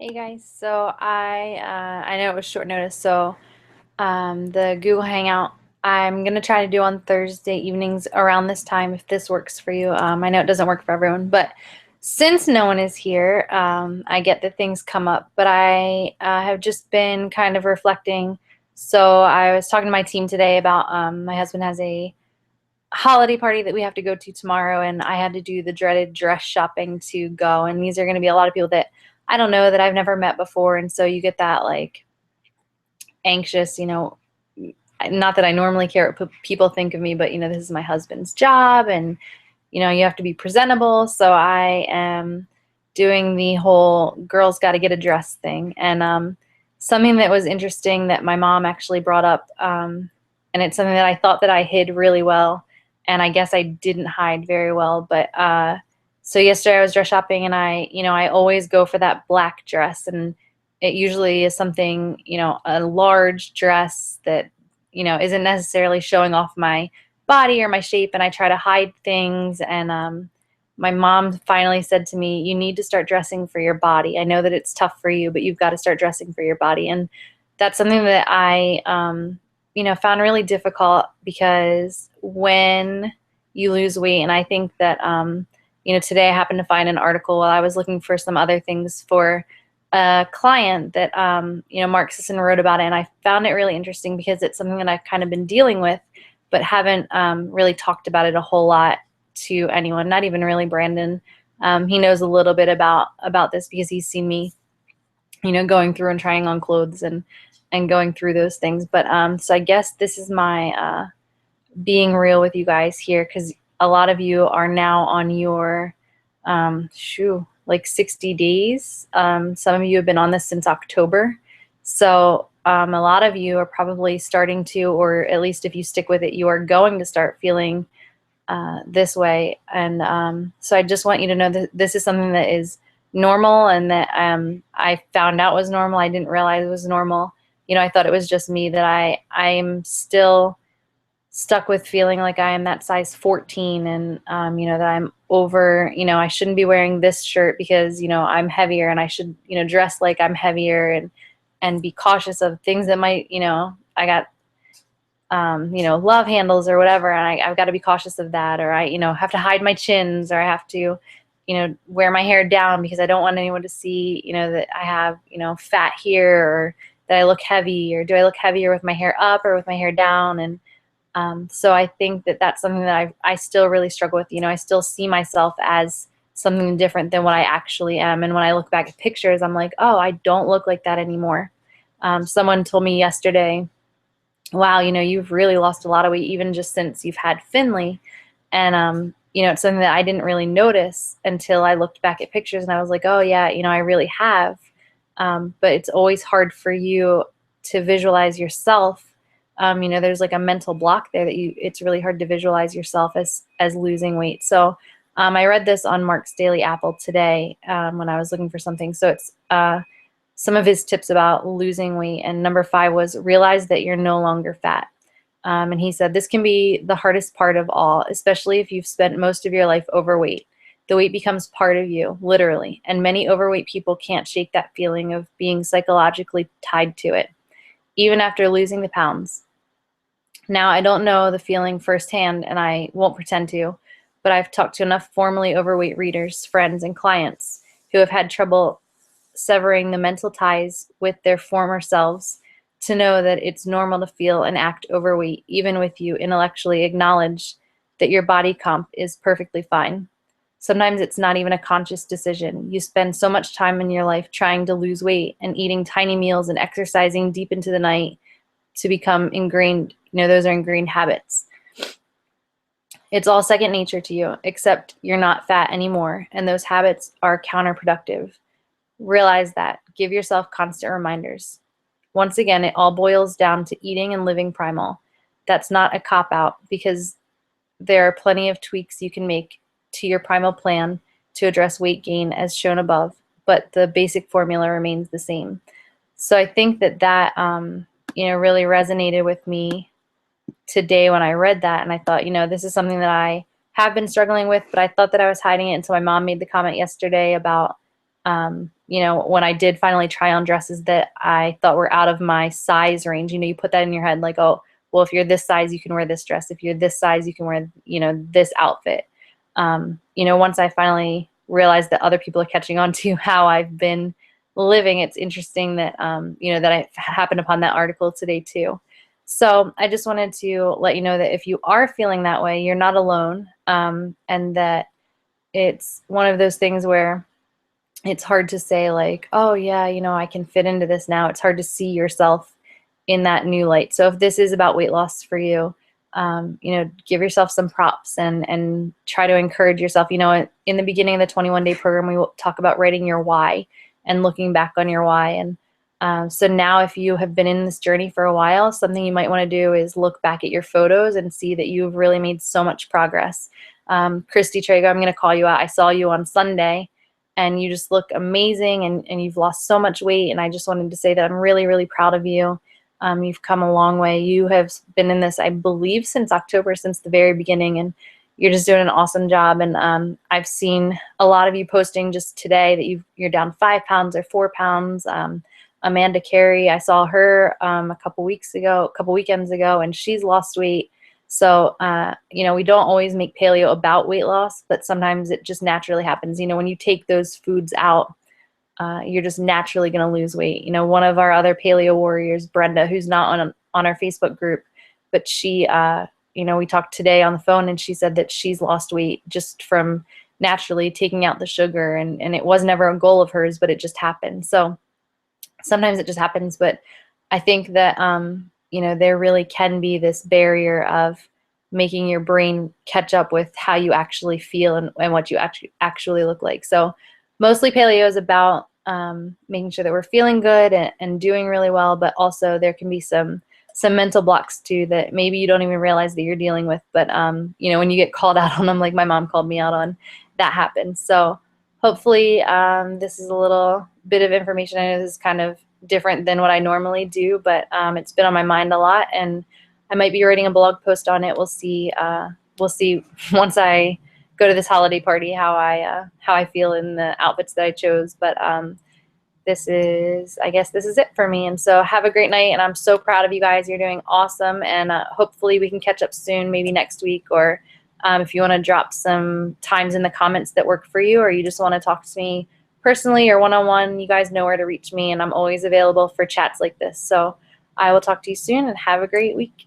Hey guys, so I know it was short notice, so the Google Hangout I'm gonna try to do on Thursday evenings around this time if this works for you. I know it doesn't work for everyone, but since no one is here, I get that things come up. But I have just been kind of reflecting. So I was talking to my team today about my husband has a holiday party that we have to go to tomorrow, and I had to do the dreaded dress shopping to go. And these are going to be a lot of people that I don't know, that I've never met before, and so you get that like anxious, not that I normally care what people think of me, but this is my husband's job, and you have to be presentable. So I am doing the whole girls got to get a dress thing, and something that was interesting that my mom actually brought up, and it's something that I thought that I hid really well, and I guess I didn't hide very well, but so yesterday I was dress shopping, and I always go for that black dress, and it usually is something, a large dress that isn't necessarily showing off my body or my shape, and I try to hide things. And my mom finally said to me, "You need to start dressing for your body. I know that it's tough for you, but you've got to start dressing for your body." And that's something that I found really difficult, because when you lose weight, and I think that today I happened to find an article while I was looking for some other things for a client that Mark Sisson wrote about it, and I found it really interesting because it's something that I've kind of been dealing with, but haven't really talked about it a whole lot to anyone. Not even really Brandon. He knows a little bit about this because he's seen me, going through and trying on clothes and going through those things. But so I guess this is my being real with you guys here, because a lot of you are now on your like 60 days. Some of you have been on this since October. So a lot of you are probably starting to, or at least if you stick with it, you are going to start feeling this way. And so I just want you to know that this is something that is normal, and that I found out was normal. I didn't realize it was normal. I thought it was just me, that I'm still stuck with feeling like I am that size 14, and that I'm over, I shouldn't be wearing this shirt because I'm heavier, and I should dress like I'm heavier, and be cautious of things that might, I got love handles or whatever, and I've got to be cautious of that, or I have to hide my chins, or I have to wear my hair down because I don't want anyone to see that I have fat here, or that I look heavy, or do I look heavier with my hair up or with my hair down. And so I think that that's something that I still really struggle with. I still see myself as something different than what I actually am. And when I look back at pictures, I'm like, oh, I don't look like that anymore. Someone told me yesterday, wow, you've really lost a lot of weight even just since you've had Finley. And, it's something that I didn't really notice until I looked back at pictures, and I was like, oh yeah, I really have. But it's always hard for you to visualize yourself. There's like a mental block there that it's really hard to visualize yourself as losing weight. So I read this on Mark's Daily Apple today when I was looking for something. So it's some of his tips about losing weight. And number 5 was realize that you're no longer fat. And he said this can be the hardest part of all, especially if you've spent most of your life overweight. The weight becomes part of you, literally. And many overweight people can't shake that feeling of being psychologically tied to it, even after losing the pounds. Now, I don't know the feeling firsthand, and I won't pretend to, but I've talked to enough formerly overweight readers, friends, and clients who have had trouble severing the mental ties with their former selves to know that it's normal to feel and act overweight, even with you intellectually acknowledge that your body comp is perfectly fine. Sometimes it's not even a conscious decision. You spend so much time in your life trying to lose weight and eating tiny meals and exercising deep into the night to become ingrained, those are ingrained habits. It's all second nature to you, except you're not fat anymore, and those habits are counterproductive. Realize that. Give yourself constant reminders. Once again, it all boils down to eating and living primal. That's not a cop-out, because there are plenty of tweaks you can make to your primal plan to address weight gain as shown above, but the basic formula remains the same. So I think that really resonated with me today when I read that, and I thought, this is something that I have been struggling with, but I thought that I was hiding it until my mom made the comment yesterday about You know, when I did finally try on dresses that I thought were out of my size range, you know, you put that in your head like, oh, well, if you're this size, you can wear this dress. If you're this size, you can wear, you know, this outfit. You know, once I finally realized that other people are catching on to how I've been living, it's interesting that, you know, that I happened upon that article today too. So I just wanted to let you know that if you are feeling that way, you're not alone, and that it's one of those things where it's hard to say like, oh yeah, you know, I can fit into this now. It's hard to see yourself in that new light. So if this is about weight loss for you, you know, give yourself some props and try to encourage yourself. You know, in the beginning of the 21-day program, we will talk about writing your why and looking back on your why. And so now if you have been in this journey for a while, something you might want to do is look back at your photos and see that you've really made so much progress. Christy Trago, I'm going to call you out. I saw you on Sunday and you just look amazing, and you've lost so much weight. And I just wanted to say that I'm really, really proud of you. You've come a long way. You have been in this, I believe, since October, since the very beginning, and you're just doing an awesome job. And I've seen a lot of you posting just today that you're down 5 pounds or 4 pounds. Amanda Carey, I saw her a couple weekends ago, and she's lost weight. So, you know, we don't always make paleo about weight loss, but sometimes it just naturally happens. You know, when you take those foods out, you're just naturally going to lose weight. You know, one of our other paleo warriors, Brenda, who's not on our Facebook group, but she, you know, we talked today on the phone, and she said that she's lost weight just from naturally taking out the sugar, and it was never a goal of hers, but it just happened. So sometimes it just happens, but I think that, you know, there really can be this barrier of making your brain catch up with how you actually feel and what you actually look like. So mostly paleo is about making sure that we're feeling good and doing really well, but also there can be some mental blocks too that maybe you don't even realize that you're dealing with. But you know, when you get called out on them, like my mom called me out on, that happens. So hopefully this is a little bit of information. I know this is kind of different than what I normally do, but it's been on my mind a lot, and I might be writing a blog post on it. We'll see. We'll see once I go to this holiday party how I feel in the outfits that I chose. But I guess this is it for me. And so have a great night, and I'm so proud of you guys. You're doing awesome, and hopefully we can catch up soon, maybe next week, or if you want to drop some times in the comments that work for you, or you just want to talk to me personally or one-on-one, you guys know where to reach me, and I'm always available for chats like this. So I will talk to you soon, and have a great week.